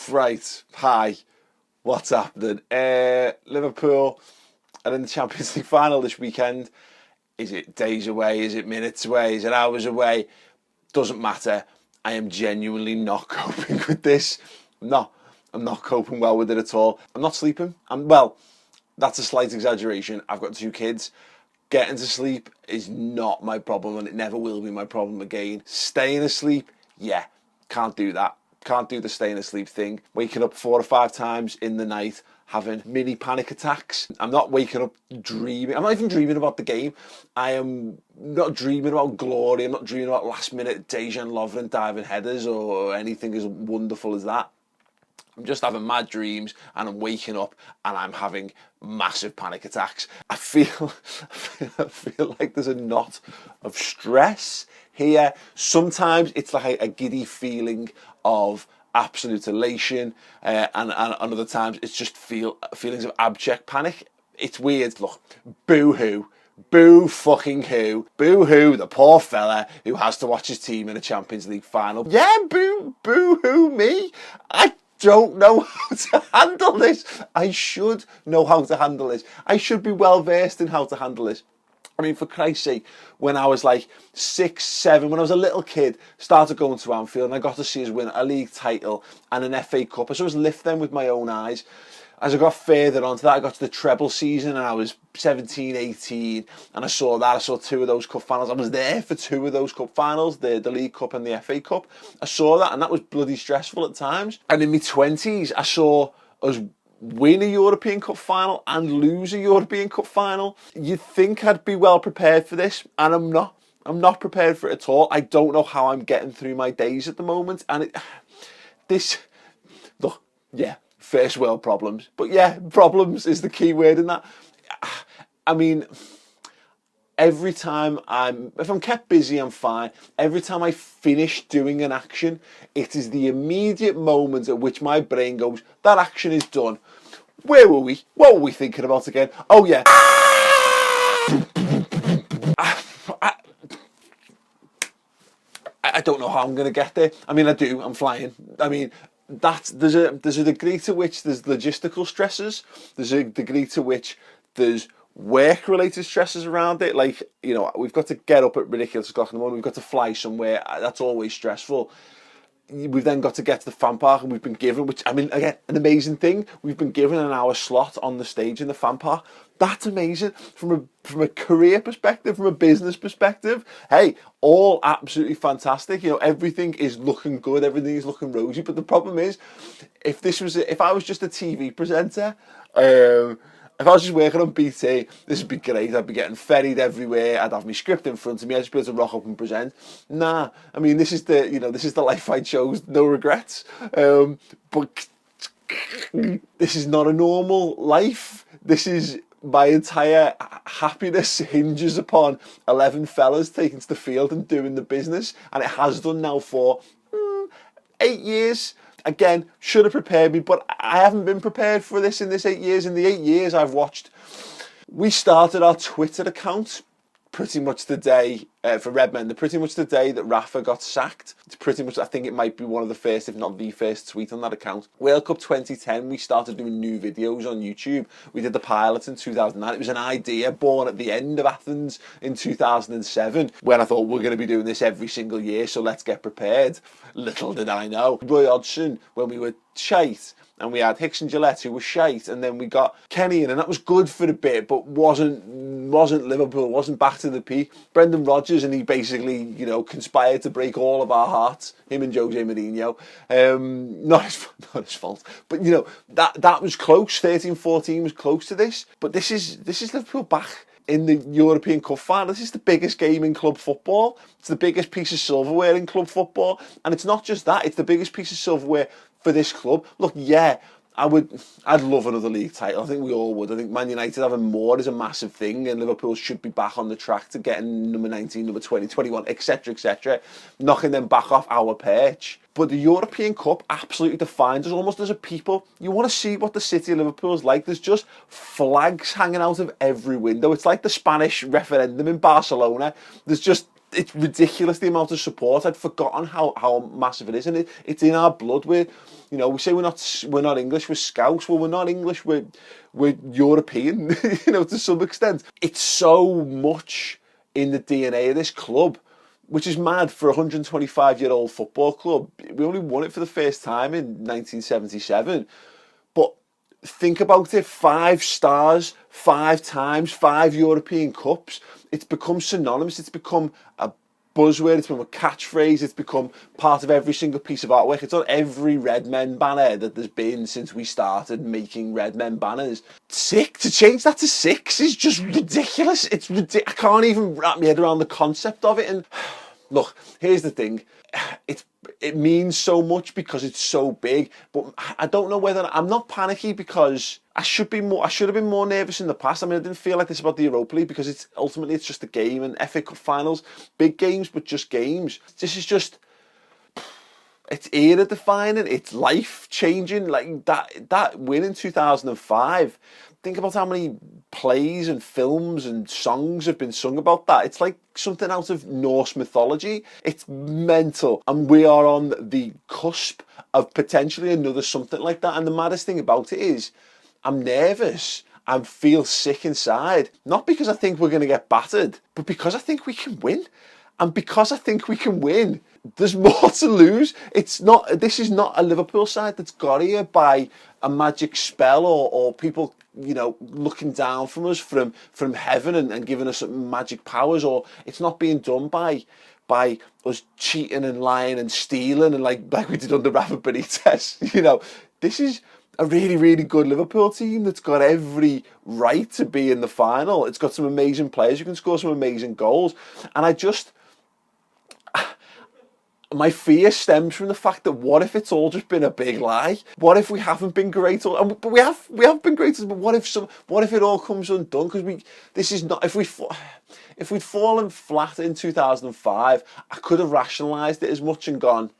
Right, hi, what's happening? Liverpool are in the Champions League final this weekend. Is it days away? Is it minutes away? Is it hours away? Doesn't matter. I am genuinely not coping with this. No, I'm not coping well with it at all. I'm not sleeping. Well, that's a slight exaggeration. I've got 2 kids. Getting to sleep is not my problem, and it never will be my problem again. Staying asleep, yeah, can't do that. Can't do the staying asleep thing. Waking up 4 or 5 times in the night, having mini panic attacks. I'm not waking up dreaming. I'm not even dreaming about the game. I am not dreaming about glory. I'm not dreaming about last minute Dejan Lovren diving headers or anything as wonderful as that. I'm just having mad dreams, and I'm waking up and I'm having massive panic attacks. I feel like there's a knot of stress here. Sometimes it's like a giddy feeling of absolute elation, and other times it's just feelings of abject panic. It's weird. Look, boo-hoo. Boo fucking who. Boo hoo, the poor fella who has to watch his team in a Champions League final. Yeah, boo hoo me. I don't know how to handle this. I should know how to handle this. I should be well versed in how to handle this. I mean, for Christ's sake, when I was like 6, 7, when I was a little kid, started going to Anfield and I got to see us win a league title and an FA Cup. I saw us lift them with my own eyes. As I got further onto that, I got to the treble season and I was 17, 18, and I saw that. I saw 2 of those cup finals. I was there for 2 of those cup finals, the League Cup and the FA Cup. I saw that, and that was bloody stressful at times. And in my 20s, I saw us win a European Cup final and lose a European Cup final. You'd think I'd be well prepared for this, and I'm not. I'm not prepared for it at all. I don't know how I'm getting through my days at the moment, and first world problems. But yeah, problems is the key word in that. I mean, every time if I'm kept busy, I'm fine. Every time I finish doing an action, it is the immediate moment at which my brain goes, that action is done. Where were we? What were we thinking about again? Oh yeah. I don't know how I'm going to get there. I mean, I do. I'm flying. I mean, there's a degree to which there's logistical stresses. There's a degree to which there's work-related stresses around it. Like, you know, we've got to get up at ridiculous o'clock in the morning. We've got to fly somewhere. That's always stressful. We've then got to get to the fan park, and we've been given, which, I mean, again, an amazing thing. We've been given an hour slot on the stage in the fan park. That's amazing from a career perspective, from a business perspective. Hey, all absolutely fantastic. You know, everything is looking good. Everything is looking rosy. But the problem is, if I was just a TV presenter, if I was just working on BT, this would be great. I'd be getting ferried everywhere. I'd have my script in front of me. I'd just be able to rock up and present. Nah, I mean, this is the life I chose. No regrets. But this is not a normal life. This is my entire happiness hinges upon 11 fellas taking to the field and doing the business, and it has done now for 8 years. Again, should have prepared me, but I haven't been prepared for this in this 8 years. In the 8 years I've watched, we started our Twitter account pretty much the day, for Redmen, pretty much the day that Rafa got sacked. It's pretty much, I think it might be one of the first, if not the first tweet on that account. World Cup 2010, we started doing new videos on YouTube. We did the pilot in 2009. It was an idea born at the end of Athens in 2007, when I thought, we're going to be doing this every single year, so let's get prepared. Little did I know. Roy Hodgson, when we were shite, and we had Hicks and Gillette, who were shite, and then we got Kenny in, and that was good for a bit, but wasn't Liverpool, wasn't back to the peak. Brendan Rodgers, and he basically, you know, conspired to break all of our hearts, him and Jose Mourinho. Not his fault, but you know, that was close. 13-14 was close to this, but this is Liverpool back in the European Cup final. This is the biggest game in club football. It's the biggest piece of silverware in club football, and it's not just that. It's the biggest piece of silverware for this club. Look, yeah, I'd love another league title. I think we all would. I think Man United having more is a massive thing, and Liverpool should be back on the track to getting number 19, number 20, 21, etc., knocking them back off our perch. But the European Cup absolutely defines us almost as a people. You want to see what the city of Liverpool is like. There's just flags hanging out of every window. It's like the Spanish referendum in Barcelona. There's just it's ridiculous the amount of support. I'd forgotten how massive it is, and it's in our blood. We say we're not English, we're Scouse. Well, we're not English, we're European, to some extent. It's so much in the DNA of this club, which is mad for a 125-year-old football club. We only won it for the first time in 1977, but think about it, 5 stars, 5 times, 5 European Cups. It's become synonymous, it's become a buzzword, it's become a catchphrase, it's become part of every single piece of artwork. It's on every Red Men banner that there's been since we started making Red Men banners. To change that to 6 is just ridiculous. It's ridiculous. I can't even wrap my head around the concept of it. And look, here's the thing. It means so much because it's so big, but I don't know whether I'm not panicky because I should have been more nervous in the past. I mean, I didn't feel like this about the Europa League because it's just a game, and FA Cup finals, big games, but just games. This is just, it's era defining, it's life changing. Like that win in 2005. Think about how many plays and films and songs have been sung about that. It's like something out of Norse mythology. It's mental. And we are on the cusp of potentially another something like that. And the maddest thing about it is I'm nervous. I feel sick inside. Not because I think we're going to get battered, but because I think we can win. And because I think we can win, there's more to lose. This is not a Liverpool side that's got here by a magic spell or people, looking down from us from heaven and giving us magic powers, or it's not being done by us cheating and lying and stealing and like we did under Rafa Benitez. This is a really, really good Liverpool team that's got every right to be in the final. It's got some amazing players who can score some amazing goals. And my fear stems from the fact that what if it's all just been a big lie? What if we haven't been great? But we have been great. But what if it all comes undone? Because this is not, if we'd fallen flat in 2005, I could have rationalised it as much and gone,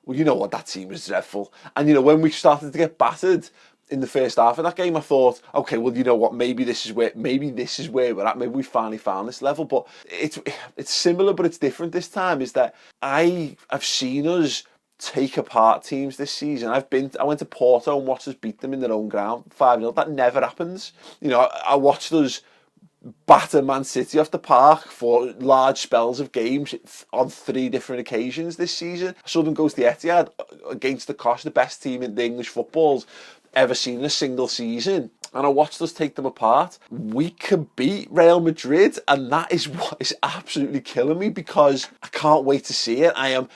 well, you know what, that team was dreadful. And when we started to get battered in the first half of that game, I thought, okay, well, you know what, maybe this is where we're at. Maybe we finally found this level. But it's similar, but it's different this time. Is that I've seen us take apart teams this season. I went to Porto and watched us beat them in their own ground 5-0. That never happens. I watched us batter Man City off the park for large spells of games on 3 different occasions this season. I saw them go to the Etihad against the best team in the English football's ever seen in a single season, and I watched us take them apart. We could beat Real Madrid, and that is what is absolutely killing me because I can't wait to see it. The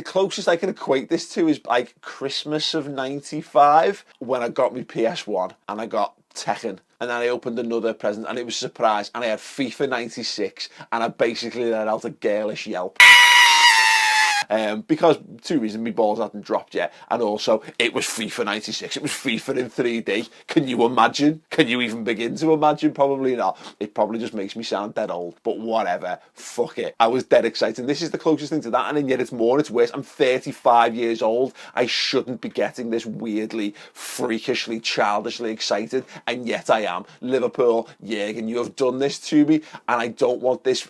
closest I can equate this to is like Christmas of '95 when I got my PS1 and I got Tekken, and then I opened another present and it was a surprise, and I had FIFA 96 and I basically let out a girlish yelp. Because 2 reasons, my balls hadn't dropped yet, and also it was FIFA 96, it was FIFA in 3D. Can you imagine? Can you even begin to imagine? Probably not. It probably just makes me sound dead old, but whatever, fuck it. I was dead excited. This is the closest thing to that, and yet it's more and it's worse. I'm 35 years old. I shouldn't be getting this weirdly, freakishly, childishly excited, and yet I am. Liverpool, Jürgen, you have done this to me, and I don't want this.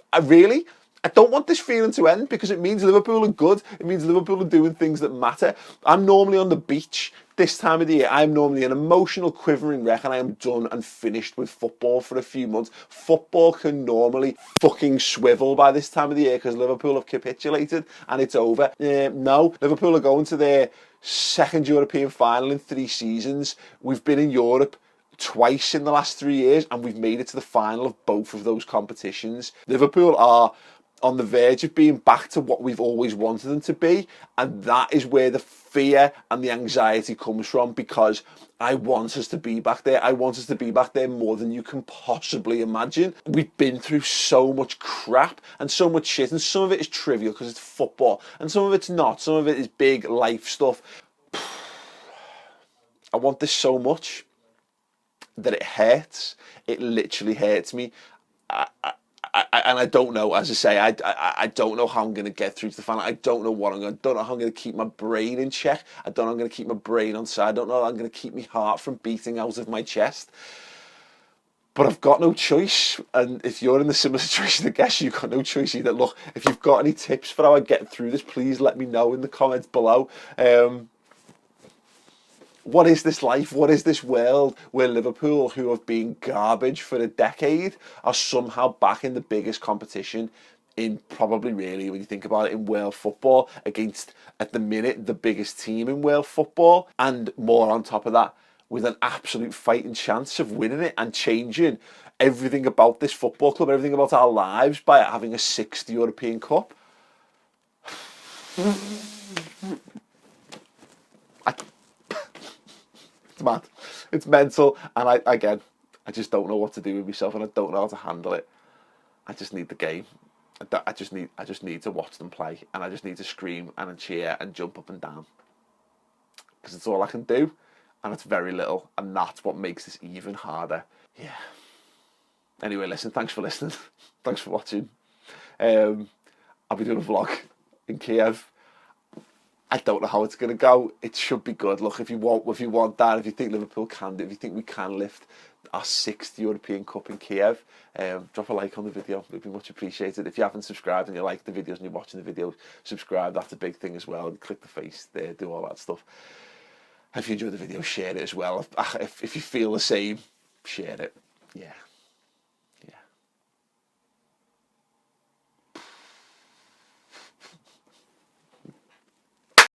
I don't want this feeling to end because it means Liverpool are good. It means Liverpool are doing things that matter. I'm normally on the beach this time of the year. I'm normally an emotional, quivering wreck, and I am done and finished with football for a few months. Football can normally fucking swivel by this time of the year because Liverpool have capitulated and it's over. No, Liverpool are going to their 2nd European final in 3 seasons. We've been in Europe twice in the last 3 years, and we've made it to the final of both of those competitions. Liverpool are on the verge of being back to what we've always wanted them to be, and that is where the fear and the anxiety comes from, because I want us to be back there. I want us to be back there more than you can possibly imagine. We've been through so much crap and so much shit, and some of it is trivial because it's football, and some of it's not. Some of it is big life stuff. I want this so much that it hurts. It literally hurts me. And I don't know, as I say, I don't know how I'm going to get through to the final. I don't know what I don't know how I'm going to keep my brain in check. I don't know how I'm going to keep my brain on side. I don't know how I'm going to keep my heart from beating out of my chest. But I've got no choice, and if you're in the similar situation, I guess you've got no choice either. Look, if you've got any tips for how I get through this, please let me know in the comments below. What is this life? What is this world where Liverpool, who have been garbage for a decade, are somehow back in the biggest competition in probably, really, when you think about it, in world football, against, at the minute, the biggest team in world football, and more on top of that, with an absolute fighting chance of winning it and changing everything about this football club, everything about our lives, by having a sixth European Cup. It's mad. It's mental. And I just don't know what to do with myself, and I don't know how to handle it. I just need the game. I just need to watch them play, and I just need to scream and cheer and jump up and down, because it's all I can do, and it's very little, and that's what makes this even harder. Yeah. Anyway, listen, thanks for listening. Thanks for watching. I'll be doing a vlog in Kiev. I don't know how it's going to go. It should be good. Look, if you want that, if you think Liverpool can do it, if you think we can lift our sixth European Cup in Kiev, drop a like on the video. It would be much appreciated. If you haven't subscribed and you like the videos and you're watching the videos, subscribe. That's a big thing as well. And click the face there, do all that stuff. If you enjoyed the video, share it as well. If you feel the same, share it. Yeah.